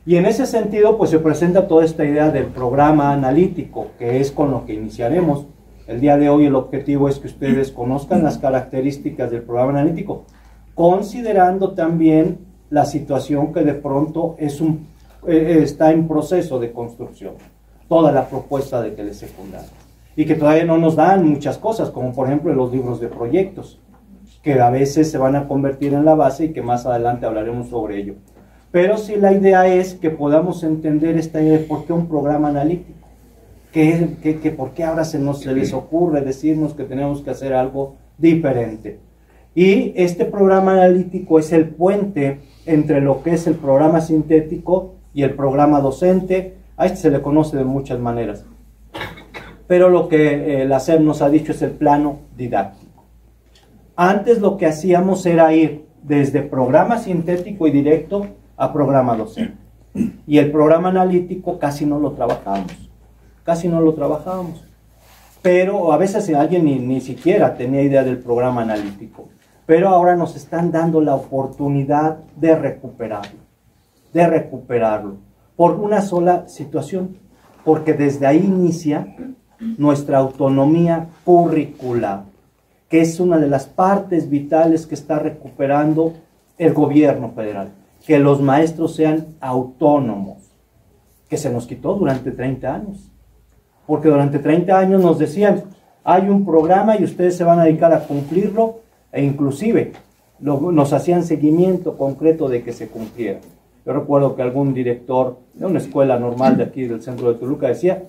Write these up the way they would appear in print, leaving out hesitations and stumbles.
Y en ese sentido, pues se presenta toda esta idea del programa analítico, que es con lo que iniciaremos. El día de hoy el objetivo es que ustedes conozcan las características del programa analítico, considerando también la situación que de pronto está en proceso de construcción, toda la propuesta de telesecundaria, y que todavía no nos dan muchas cosas, como por ejemplo los libros de proyectos, que a veces se van a convertir en la base y que más adelante hablaremos sobre ello. Pero sí, la idea es que podamos entender esta idea de por qué un programa analítico, que por qué ahora se les ocurre decirnos que tenemos que hacer algo diferente. Y este programa analítico es el puente entre lo que es el programa sintético y el programa docente. A este se le conoce de muchas maneras, pero lo que la SEP nos ha dicho es el plano didáctico. Antes lo que hacíamos era ir desde programa sintético y directo a programa docente, y el programa analítico casi no lo trabajábamos, pero a veces alguien ni siquiera tenía idea del programa analítico, pero ahora nos están dando la oportunidad de recuperarlo, por una sola situación, porque desde ahí inicia nuestra autonomía curricular, que es una de las partes vitales que está recuperando el gobierno federal, que los maestros sean autónomos, que se nos quitó durante 30 años, porque durante 30 años nos decían, hay un programa y ustedes se van a dedicar a cumplirlo, e inclusive nos hacían seguimiento concreto de que se cumpliera. Yo recuerdo que algún director de una escuela normal de aquí del centro de Toluca decía,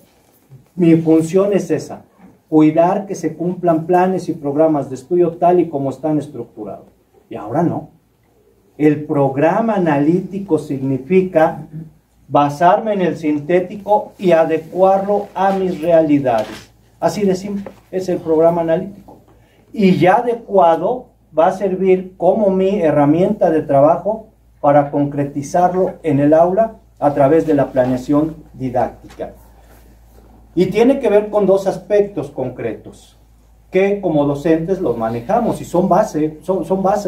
mi función es esa, cuidar que se cumplan planes y programas de estudio tal y como están estructurados. Y ahora no. El programa analítico significa basarme en el sintético y adecuarlo a mis realidades. Así de simple, es el programa analítico. Y ya adecuado va a servir como mi herramienta de trabajo para concretizarlo en el aula a través de la planeación didáctica. Y tiene que ver con dos aspectos concretos, que como docentes los manejamos y son base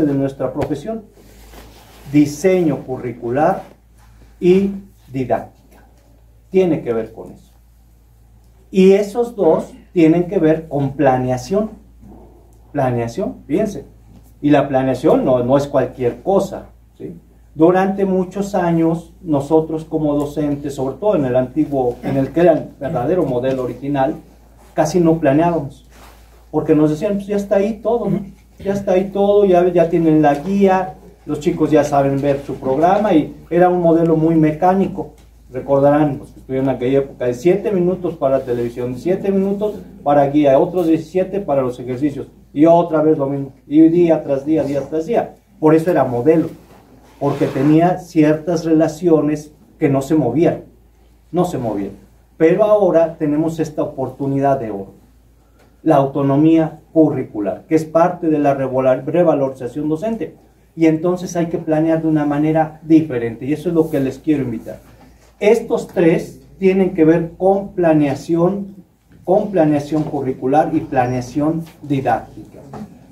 de nuestra profesión. Diseño curricular y didáctica. Tiene que ver con eso. Y esos dos tienen que ver con planeación. Planeación, fíjense. Y la planeación no es cualquier cosa, ¿sí? Durante muchos años, nosotros como docentes, sobre todo en el que era el verdadero modelo original, casi no planeábamos. Porque nos decían, pues ya está ahí todo, ¿no? Ya está ahí todo, ya tienen la guía, los chicos ya saben ver su programa, y era un modelo muy mecánico. Recordarán, los que estuvieron en aquella época, de 7 minutos para televisión, 7 minutos para guía, otros 17 para los ejercicios, y otra vez lo mismo, y día tras día, día tras día. Por eso era modelo, porque tenía ciertas relaciones que no se movían. Pero ahora tenemos esta oportunidad de oro, la autonomía curricular, que es parte de la revalorización docente. Y entonces hay que planear de una manera diferente, y eso es lo que les quiero invitar. Estos tres tienen que ver con planeación curricular y planeación didáctica.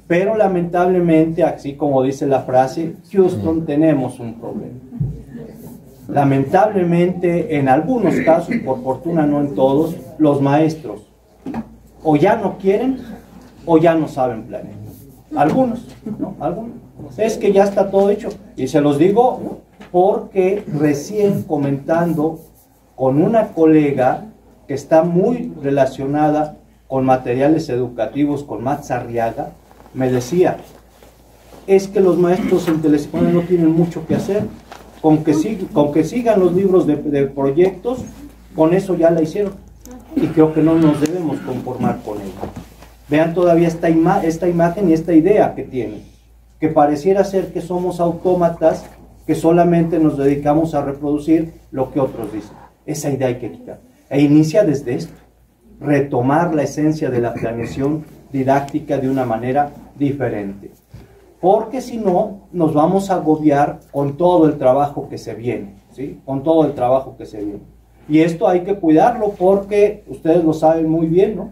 Pero lamentablemente, así como dice la frase, Houston, tenemos un problema. Lamentablemente, en algunos casos, por fortuna no en todos, los maestros o ya no quieren o ya no saben planear. Algunos, ¿no? Algunos. Es que ya está todo hecho. Y se los digo porque recién comentando con una colega que está muy relacionada con materiales educativos, con Max Arriaga, me decía, es que los maestros en telesecundaria no tienen mucho que hacer, con que sigan los libros de proyectos, con eso ya la hicieron, y creo que no nos debemos conformar con ello. Vean todavía esta imagen y esta idea que tienen, que pareciera ser que somos autómatas, que solamente nos dedicamos a reproducir lo que otros dicen. Esa idea hay que quitar, e inicia desde esto, retomar la esencia de la planeación didáctica de una manera diferente, porque si no nos vamos a agobiar con todo el trabajo que se viene, ¿sí? Con todo el trabajo que se viene, y esto hay que cuidarlo porque ustedes lo saben muy bien, ¿no?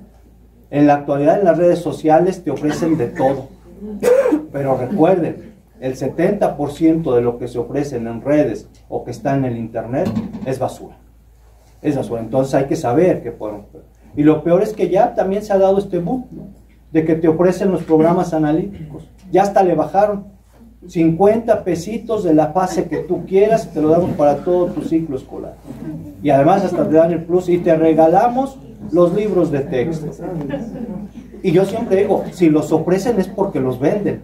En la actualidad en las redes sociales te ofrecen de todo, pero recuerden, el 70% de lo que se ofrecen en redes o que está en el internet es basura. Es basura. Entonces hay que saber qué podemos hacer. Y lo peor es que ya también se ha dado este boom, ¿no?, de que te ofrecen los programas analíticos. Ya hasta le bajaron 50 pesitos de la fase que tú quieras, te lo damos para todo tu ciclo escolar. Y además hasta te dan el plus y te regalamos los libros de texto. Y yo siempre digo, si los ofrecen es porque los venden.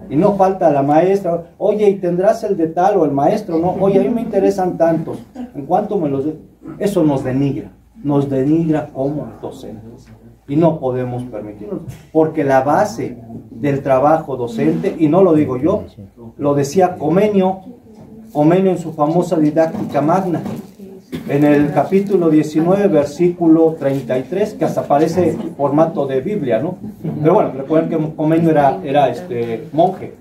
Y no falta la maestra, oye, ¿y tendrás el de tal? O el maestro, no, oye, a mí me interesan tantos, ¿en cuánto me los de? Eso nos denigra como docentes. Y no podemos permitirlo, porque la base del trabajo docente, y no lo digo yo, lo decía Comenio en su famosa Didáctica Magna, en el capítulo 19, versículo 33, que hasta parece formato de Biblia, ¿no? Pero bueno, recuerden que Comenio era monje.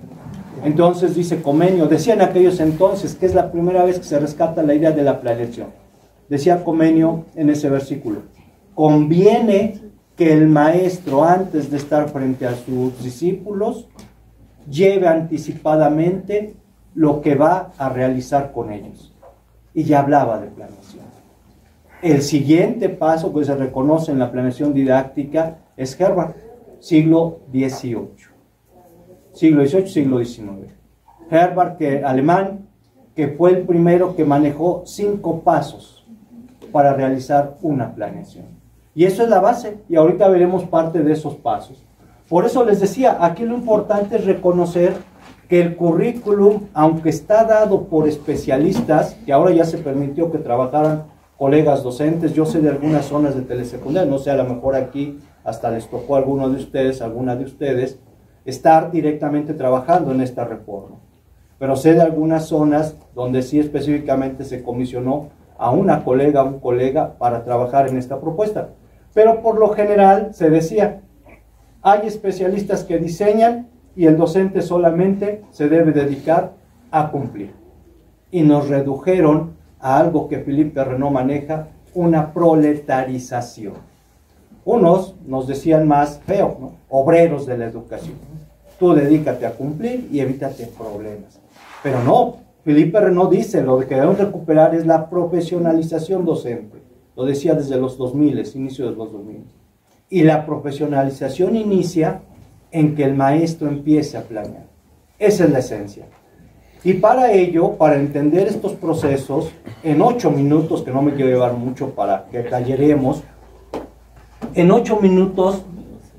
Entonces dice Comenio, decía en aquellos entonces, que es la primera vez que se rescata la idea de la planeación. Decía Comenio en ese versículo, conviene que el maestro, antes de estar frente a sus discípulos, lleve anticipadamente lo que va a realizar con ellos. Y ya hablaba de planeación. El siguiente paso que se reconoce en la planeación didáctica es Herbart, siglo XVIII. Siglo XVIII, siglo XIX. Herbart, alemán, que fue el primero que manejó 5 pasos para realizar una planeación. Y eso es la base, y ahorita veremos parte de esos pasos. Por eso les decía, aquí lo importante es reconocer que el currículum, aunque está dado por especialistas, que ahora ya se permitió que trabajaran colegas docentes, yo sé de algunas zonas de telesecundaria, no sé, a lo mejor aquí hasta les tocó a alguna de ustedes, estar directamente trabajando en esta reforma. Pero sé de algunas zonas donde sí específicamente se comisionó a una colega, un colega, para trabajar en esta propuesta. Pero por lo general se decía, hay especialistas que diseñan y el docente solamente se debe dedicar a cumplir. Y nos redujeron a algo que Philippe Renaud maneja, una proletarización. Unos nos decían más feo, ¿no?, obreros de la educación. Tú dedícate a cumplir y evítate problemas. Pero no, Philippe Renaud dice, lo que debemos recuperar es la profesionalización docente. Lo decía desde los 2000, inicio de los 2000. Y la profesionalización inicia en que el maestro empiece a planear. Esa es la esencia. Y para ello, para entender estos procesos, en 8 minutos, que no me quiero llevar mucho para que talleremos, en 8 minutos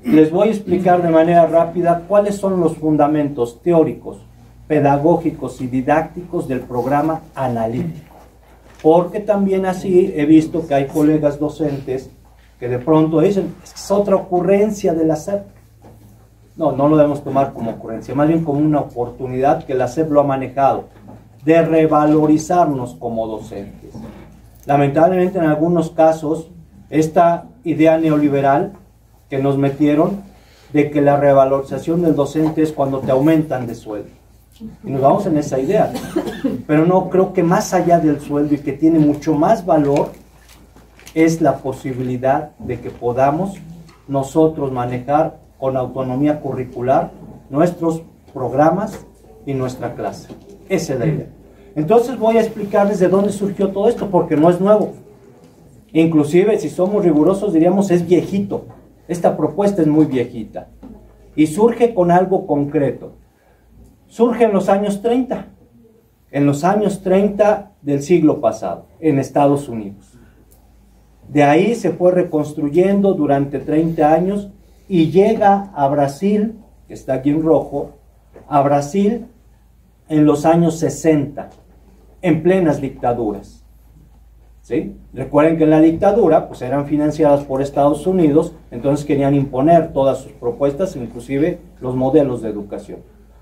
les voy a explicar de manera rápida cuáles son los fundamentos teóricos, pedagógicos y didácticos del programa analítico. Porque también así he visto que hay colegas docentes que de pronto dicen, es otra ocurrencia de la SEP. No, no lo debemos tomar como ocurrencia, más bien como una oportunidad que la SEP lo ha manejado, de revalorizarnos como docentes. Lamentablemente en algunos casos, esta idea neoliberal que nos metieron, de que la revalorización del docente es cuando te aumentan de sueldo. Y nos vamos en esa idea, pero no, creo que más allá del sueldo y que tiene mucho más valor es la posibilidad de que podamos nosotros manejar con autonomía curricular nuestros programas y nuestra clase. Esa es la idea. Entonces voy a explicarles de dónde surgió todo esto, porque no es nuevo. Inclusive, si somos rigurosos, diríamos es viejito. Esta propuesta es muy viejita y surge con algo concreto. Surge en los años 30, en los años 30 del siglo pasado, en Estados Unidos. De ahí se fue reconstruyendo durante 30 años y llega a Brasil, que está aquí en rojo, a Brasil en los años 60, en plenas dictaduras. ¿Sí? Recuerden que en la dictadura pues eran financiadas por Estados Unidos, entonces querían imponer todas sus propuestas, inclusive los modelos de educación.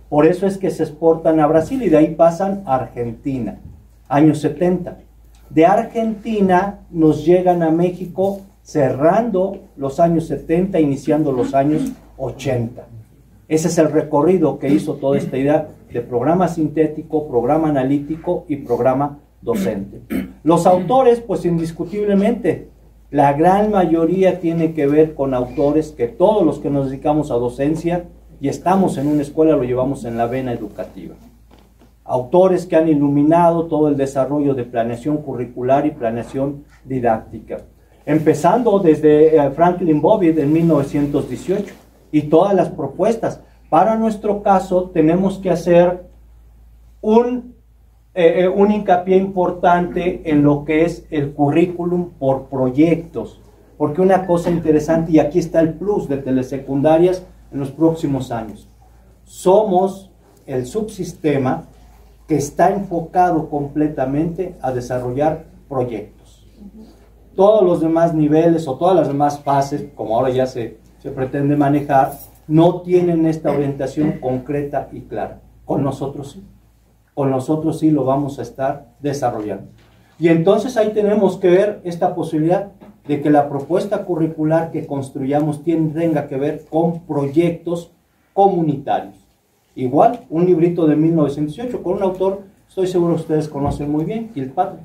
Por eso es que se exportan a Brasil y de ahí pasan a Argentina, años 70. De Argentina nos llegan a México cerrando los años 70, iniciando los años 80. Ese es el recorrido que hizo toda esta idea de programa sintético, programa analítico y programa docente. Los autores, pues indiscutiblemente, la gran mayoría tiene que ver con autores que todos los que nos dedicamos a docencia y estamos en una escuela, lo llevamos en la vena educativa. Autores que han iluminado todo el desarrollo de planeación curricular y planeación didáctica. Empezando desde Franklin Bobbitt en 1918 y todas las propuestas. Para nuestro caso tenemos que hacer un hincapié importante en lo que es el currículum por proyectos. Porque una cosa interesante, y aquí está el plus de telesecundarias en los próximos años. Somos el subsistema que está enfocado completamente a desarrollar proyectos. Todos los demás niveles o todas las demás fases, como ahora ya se pretende manejar, no tienen esta orientación concreta y clara. Con nosotros sí. Con nosotros sí lo vamos a estar desarrollando. Y entonces ahí tenemos que ver esta posibilidad de que la propuesta curricular que construyamos tenga que ver con proyectos comunitarios. Igual, un librito de 1918 con un autor, estoy seguro que ustedes conocen muy bien, Kilpatrick,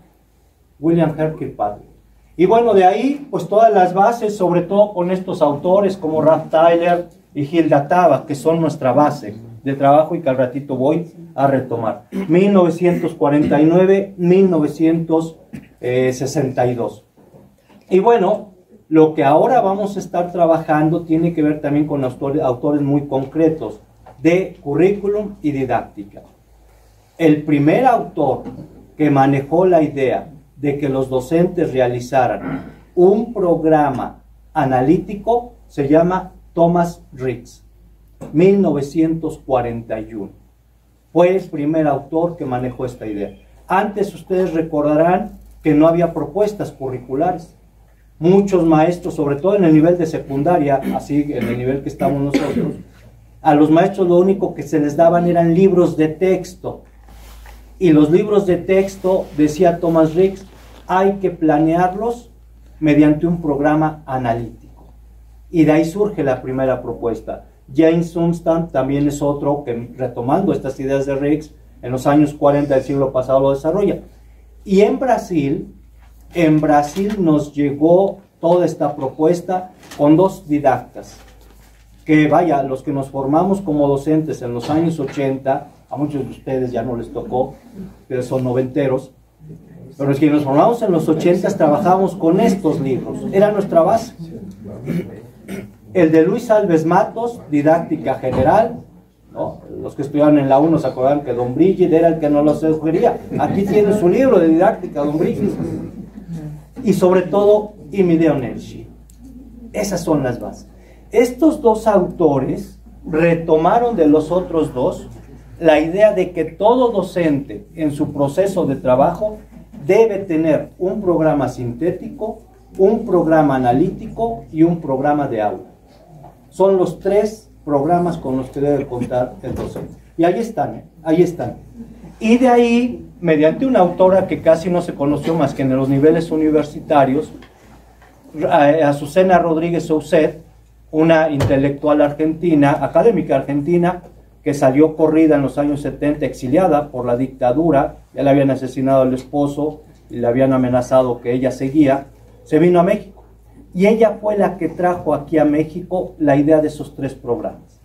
William Hare Kilpatrick. Y bueno, de ahí, pues todas las bases, sobre todo con estos autores como Ralph Tyler y Hilda Taba, que son nuestra base de trabajo y que al ratito voy a retomar. 1949, 1962. Y bueno, lo que ahora vamos a estar trabajando tiene que ver también con autores muy concretos de currículum y didáctica. El primer autor que manejó la idea de que los docentes realizaran un programa analítico se llama Thomas Ricks, 1941. Fue el primer autor que manejó esta idea. Antes ustedes recordarán que no había propuestas curriculares. Muchos maestros, sobre todo en el nivel de secundaria, así en el nivel que estamos nosotros, a los maestros lo único que se les daban eran libros de texto. Y los libros de texto, decía Thomas Ricks, hay que planearlos mediante un programa analítico. Y de ahí surge la primera propuesta. James Sunstein también es otro que, retomando estas ideas de Ricks, en los años 40 del siglo pasado lo desarrolla. Y en Brasil nos llegó toda esta propuesta con dos didactas. Que vaya, los que nos formamos como docentes en los años 80, a muchos de ustedes ya no les tocó, que son noventeros, pero los que nos formamos en los 80 trabajábamos con estos libros, era nuestra base. El de Luis Alves Matos, Didáctica General, ¿no? Los que estudiaron en la 1 se acordan que Don Brígid era el que nos lo sugería. Aquí tiene su libro de didáctica, Don Brígid. Y sobre todo, Imideo Nelshi. Esas son las bases. Estos dos autores retomaron de los otros dos la idea de que todo docente en su proceso de trabajo debe tener un programa sintético, un programa analítico y un programa de aula. Son los tres programas con los que debe contar el docente. Y ahí están, ahí están. Y de ahí, mediante una autora que casi no se conoció más que en los niveles universitarios, Azucena Rodríguez Soucet, una intelectual argentina, académica argentina, que salió corrida en los años 70, exiliada por la dictadura, ya le habían asesinado al esposo y le habían amenazado que ella seguía, se vino a México. Y ella fue la que trajo aquí a México la idea de esos tres programas.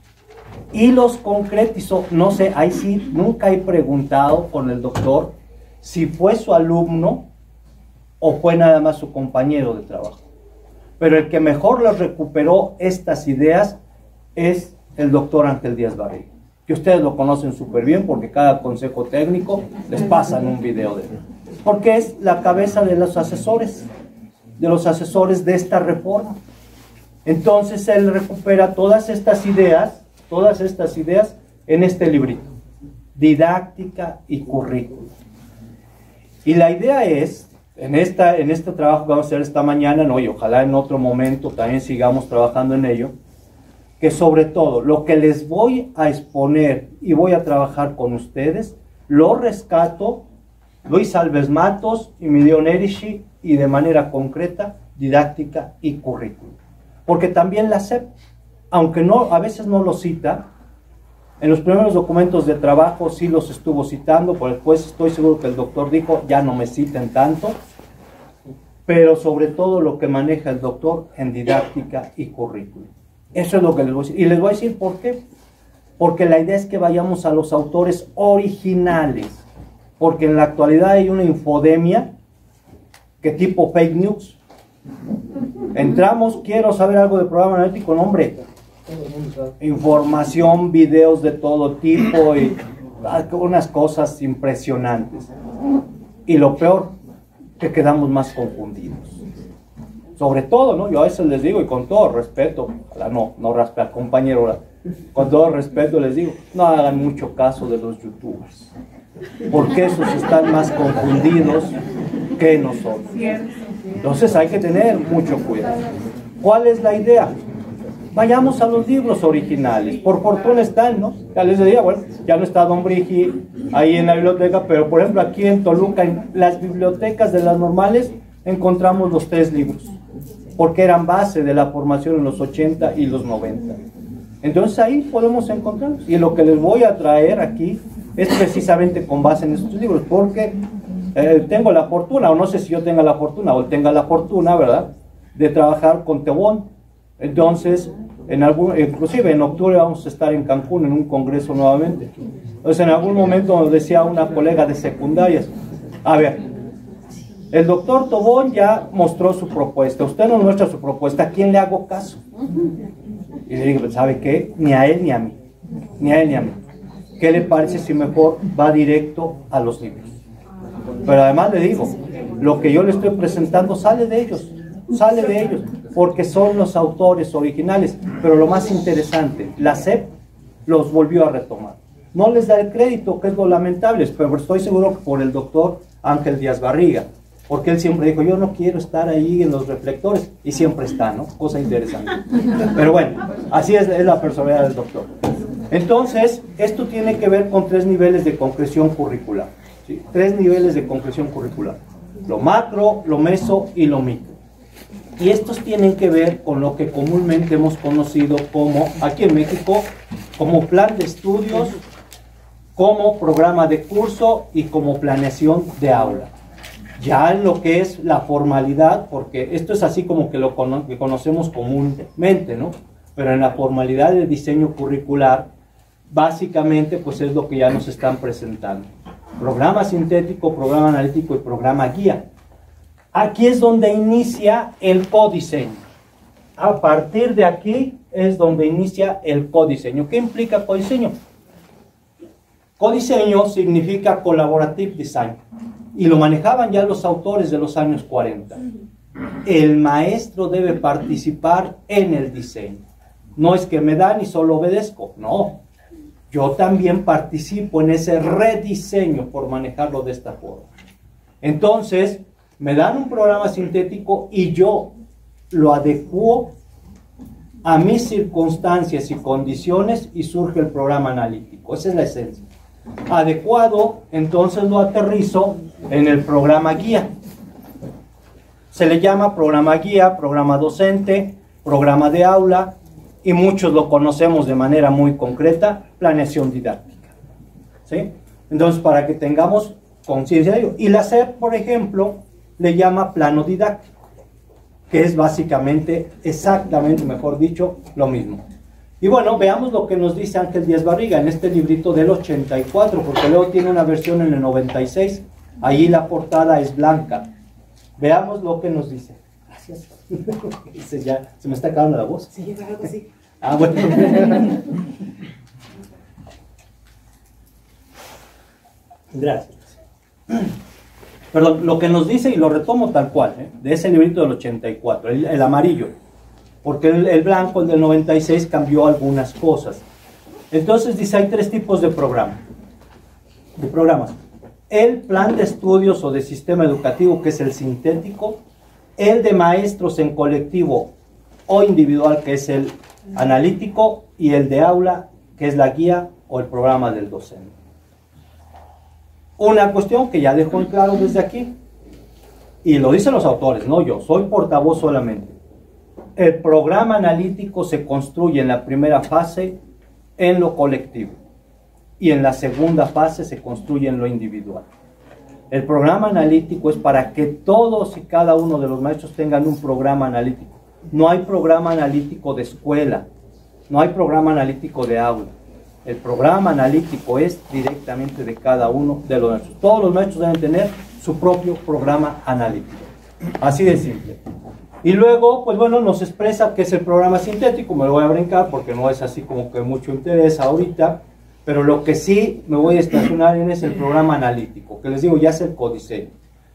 Y los concretizó, no sé, ahí sí, nunca he preguntado con el doctor si fue su alumno o fue nada más su compañero de trabajo. Pero el que mejor les recuperó estas ideas es el doctor Ángel Díaz Barriga, que ustedes lo conocen súper bien porque cada consejo técnico les pasan un video de él. Porque es la cabeza de los asesores de esta reforma. Entonces él recupera todas estas ideas en este librito, Didáctica y Currículum. Y la idea es, en este trabajo que vamos a hacer esta mañana, ¿no? Y ojalá en otro momento también sigamos trabajando en ello, que sobre todo lo que les voy a exponer y voy a trabajar con ustedes, lo rescato Luis Alves Matos y Imideo Nelshi, y de manera concreta, Didáctica y Currículum. Porque también la SEP, aunque no, a veces no lo cita, en los primeros documentos de trabajo sí los estuvo citando, pero después estoy seguro que el doctor dijo, ya no me citen tanto, pero sobre todo lo que maneja el doctor en Didáctica y Currículum. Eso es lo que les voy a decir. Y les voy a decir por qué. porque la idea es que vayamos a los autores originales, porque en la actualidad hay una infodemia que tipo fake news. Entramos, quiero saber algo de programa analítico, no, hombre, información, videos de todo tipo y unas cosas impresionantes. Y lo peor, que quedamos más confundidos. Sobre todo, ¿no? Yo a veces les digo, y con todo respeto, no raspe al compañero, con todo respeto les digo, no hagan mucho caso de los youtubers, porque esos están más confundidos que nosotros. Entonces hay que tener mucho cuidado. ¿Cuál es la idea? Vayamos a los libros originales. Por fortuna están, ¿no? Ya les decía, bueno, ya no está Don Brigi ahí en la biblioteca, pero por ejemplo aquí en Toluca, en las bibliotecas de las normales, encontramos los 3 libros, porque eran base de la formación en los 80 y los 90. Entonces ahí podemos encontrarlos. Y lo que les voy a traer aquí es precisamente con base en estos libros, porque tengo la fortuna, o no sé si yo tenga la fortuna, o tenga la fortuna, ¿verdad?, de trabajar con Tebón. Entonces, inclusive en octubre vamos a estar en Cancún en un congreso nuevamente. Entonces, en algún momento nos decía una colega de secundarias, a ver, el doctor Tobón ya mostró su propuesta, usted no muestra su propuesta, ¿a quién le hago caso? Y le digo, ¿sabe qué? Ni a él ni a mí, ni a él ni a mí. ¿Qué le parece si mejor va directo a los libros? Pero además le digo, lo que yo le estoy presentando sale de ellos, porque son los autores originales. Pero lo más interesante, la SEP los volvió a retomar. No les da el crédito, que es lo lamentable, pero estoy seguro que por el doctor Ángel Díaz Barriga, porque él siempre dijo, yo no quiero estar ahí en los reflectores, y siempre está, ¿no? Cosa interesante. Pero bueno, así es la personalidad del doctor. Entonces, esto tiene que ver con 3 niveles de concreción curricular, ¿sí? 3 niveles de concreción curricular: lo macro, lo meso y lo micro. Y estos tienen que ver con lo que comúnmente hemos conocido como, aquí en México, como plan de estudios, como programa de curso y como planeación de aula. Ya en lo que es la formalidad, porque esto es así como que lo que conocemos comúnmente, ¿no? Pero en la formalidad del diseño curricular, básicamente pues es lo que ya nos están presentando: programa sintético, programa analítico y programa guía. Aquí es donde inicia el codiseño. A partir de aquí es donde inicia el codiseño. ¿Qué implica codiseño? Codiseño significa collaborative design, y lo manejaban ya los autores de los años 40. El maestro debe participar en el diseño. No es que me dan y solo obedezco, no. Yo también participo en ese rediseño, por manejarlo de esta forma. Entonces, me dan un programa sintético y yo lo adecuo a mis circunstancias y condiciones y surge el programa analítico. Esa es la esencia. Adecuado, entonces lo aterrizo en el programa guía. Se le llama programa guía, programa docente, programa de aula, y muchos lo conocemos de manera muy concreta, planeación didáctica, ¿sí? Entonces, para que tengamos conciencia de ello. Y la SEP, por ejemplo, le llama plano didáctico, que es básicamente, exactamente, mejor dicho, lo mismo. Y bueno, veamos lo que nos dice Ángel Díaz Barriga en este librito del 84, porque luego tiene una versión en el 96, ahí la portada es blanca. Veamos lo que nos dice. Gracias. Ya, ¿se me está acabando la voz? Sí, claro que sí. Ah, bueno. Gracias. Perdón, lo que nos dice, y lo retomo tal cual, de ese librito del 84, el amarillo, porque el blanco, el del 96, cambió algunas cosas. Entonces dice, hay 3 tipos de programas. El plan de estudios o de sistema educativo, que es el sintético; el de maestros en colectivo o individual, que es el analítico; y el de aula, que es la guía o el programa del docente. Una cuestión que ya dejo en claro desde aquí, y lo dicen los autores, no yo, soy portavoz solamente. El programa analítico se construye en la primera fase en lo colectivo, y en la segunda fase se construye en lo individual. El programa analítico es para que todos y cada uno de los maestros tengan un programa analítico. No hay programa analítico de escuela, no hay programa analítico de aula. El programa analítico es directamente de cada uno de los maestros. Todos los maestros deben tener su propio programa analítico. Así de simple. Y luego, pues bueno, nos expresa qué es el programa sintético. Me lo voy a brincar porque no es así como que mucho interés ahorita. Pero lo que sí me voy a estacionar en es el programa analítico, que les digo, ya es el codiseño.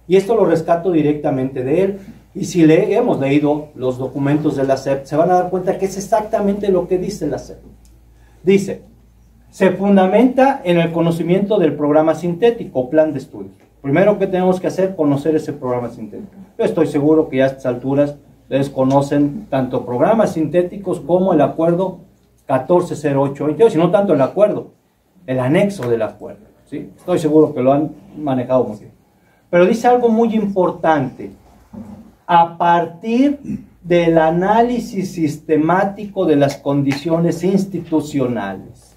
Y esto lo rescato directamente de él. Y si hemos leído los documentos de la SEP, se van a dar cuenta que es exactamente lo que dice la SEP. Dice, se fundamenta en el conocimiento del programa sintético o plan de estudio. Primero que tenemos que hacer, conocer ese programa sintético. Yo estoy seguro que ya a estas alturas ustedes conocen tanto programas sintéticos como el acuerdo 140822, si no tanto el acuerdo, el anexo del acuerdo, ¿sí? Estoy seguro que lo han manejado muy bien. Pero dice algo muy importante. A partir del análisis sistemático de las condiciones institucionales.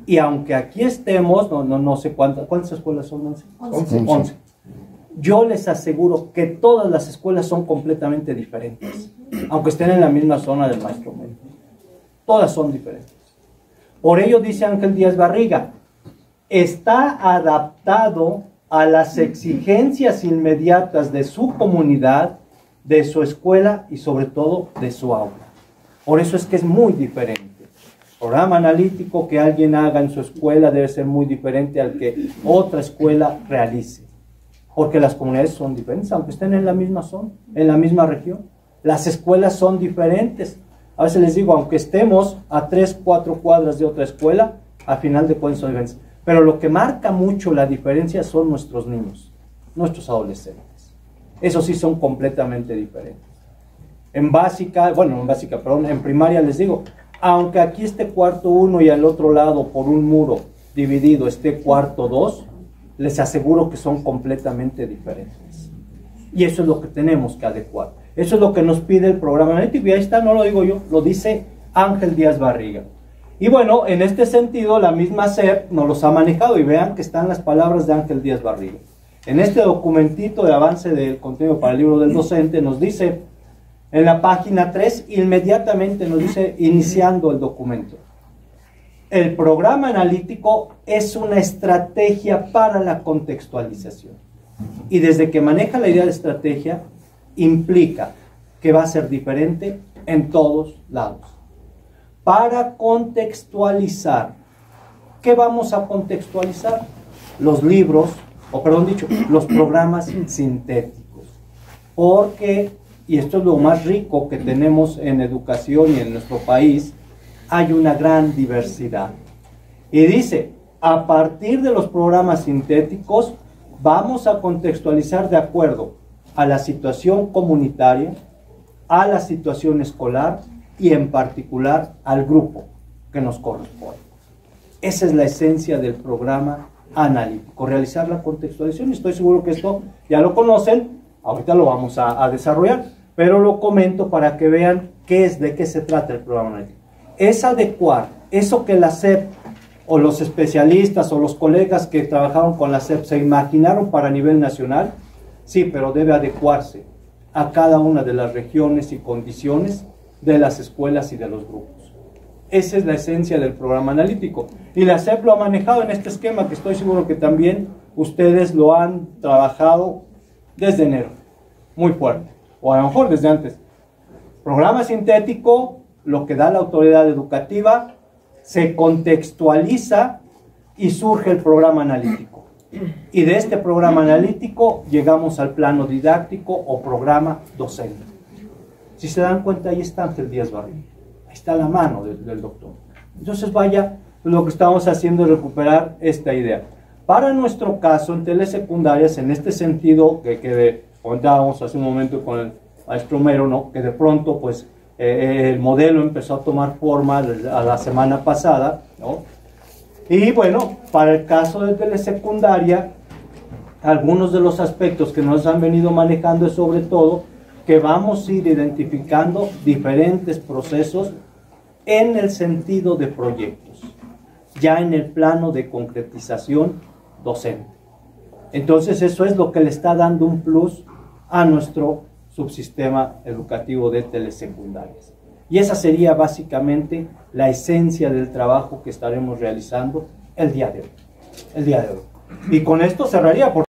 Y aunque aquí estemos, no sé cuántas escuelas son, 11. Yo les aseguro que todas las escuelas son completamente diferentes, aunque estén en la misma zona del maestro medio. Todas son diferentes. Por ello dice Ángel Díaz Barriga, está adaptado a las exigencias inmediatas de su comunidad, de su escuela y sobre todo de su aula. Por eso es que es muy diferente. El programa analítico que alguien haga en su escuela debe ser muy diferente al que otra escuela realice. Porque las comunidades son diferentes, aunque estén en la misma zona, en la misma región. Las escuelas son diferentes. A veces les digo, aunque estemos a 3, 4 cuadras de otra escuela, al final de cuentas son diferentes. Pero lo que marca mucho la diferencia son nuestros niños, nuestros adolescentes. Esos sí son completamente diferentes. En primaria les digo, aunque aquí esté cuarto 1 y al otro lado por un muro dividido esté cuarto 2, les aseguro que son completamente diferentes. Y eso es lo que tenemos que adecuar. Eso es lo que nos pide el programa analítico. Y ahí está, no lo digo yo, lo dice Ángel Díaz Barriga. Y bueno, en este sentido, la misma SEP nos los ha manejado. Y vean que están las palabras de Ángel Díaz Barriga. En este documentito de avance del contenido para el libro del docente, nos dice, en la página 3, inmediatamente nos dice, iniciando el documento, el programa analítico es una estrategia para la contextualización. Y desde que maneja la idea de estrategia, implica que va a ser diferente en todos lados. Para contextualizar, ¿qué vamos a contextualizar? Los libros, los programas sintéticos. Porque, y esto es lo más rico que tenemos en educación y en nuestro país, hay una gran diversidad. Y dice, a partir de los programas sintéticos, vamos a contextualizar de acuerdo a la situación comunitaria, a la situación escolar y en particular al grupo que nos corresponde. Esa es la esencia del programa analítico, realizar la contextualización. Estoy seguro que esto ya lo conocen, ahorita lo vamos a desarrollar, pero lo comento para que vean de qué se trata el programa analítico. Es adecuar eso que la SEP o los especialistas o los colegas que trabajaron con la SEP se imaginaron para nivel nacional, sí, pero debe adecuarse a cada una de las regiones y condiciones de las escuelas y de los grupos. Esa es la esencia del programa analítico. Y la SEP lo ha manejado en este esquema que estoy seguro que también ustedes lo han trabajado desde enero, muy fuerte, o a lo mejor desde antes. Programa sintético, lo que da la autoridad educativa, se contextualiza y surge el programa analítico. Y de este programa analítico llegamos al plano didáctico o programa docente. Si se dan cuenta, ahí está Ángel Díaz Barriga. Ahí está la mano del doctor. Entonces, vaya, lo que estamos haciendo es recuperar esta idea. Para nuestro caso, en telesecundarias, en este sentido que comentábamos hace un momento con el maestro Mero, ¿no? Que de pronto, pues, el modelo empezó a tomar forma a la semana pasada, ¿no? Y bueno, para el caso de telesecundaria, algunos de los aspectos que nos han venido manejando es sobre todo que vamos a ir identificando diferentes procesos en el sentido de proyectos, ya en el plano de concretización docente. Entonces eso es lo que le está dando un plus a nuestro subsistema educativo de telesecundarias. Y esa sería básicamente la esencia del trabajo que estaremos realizando el día de hoy. Y con esto cerraría.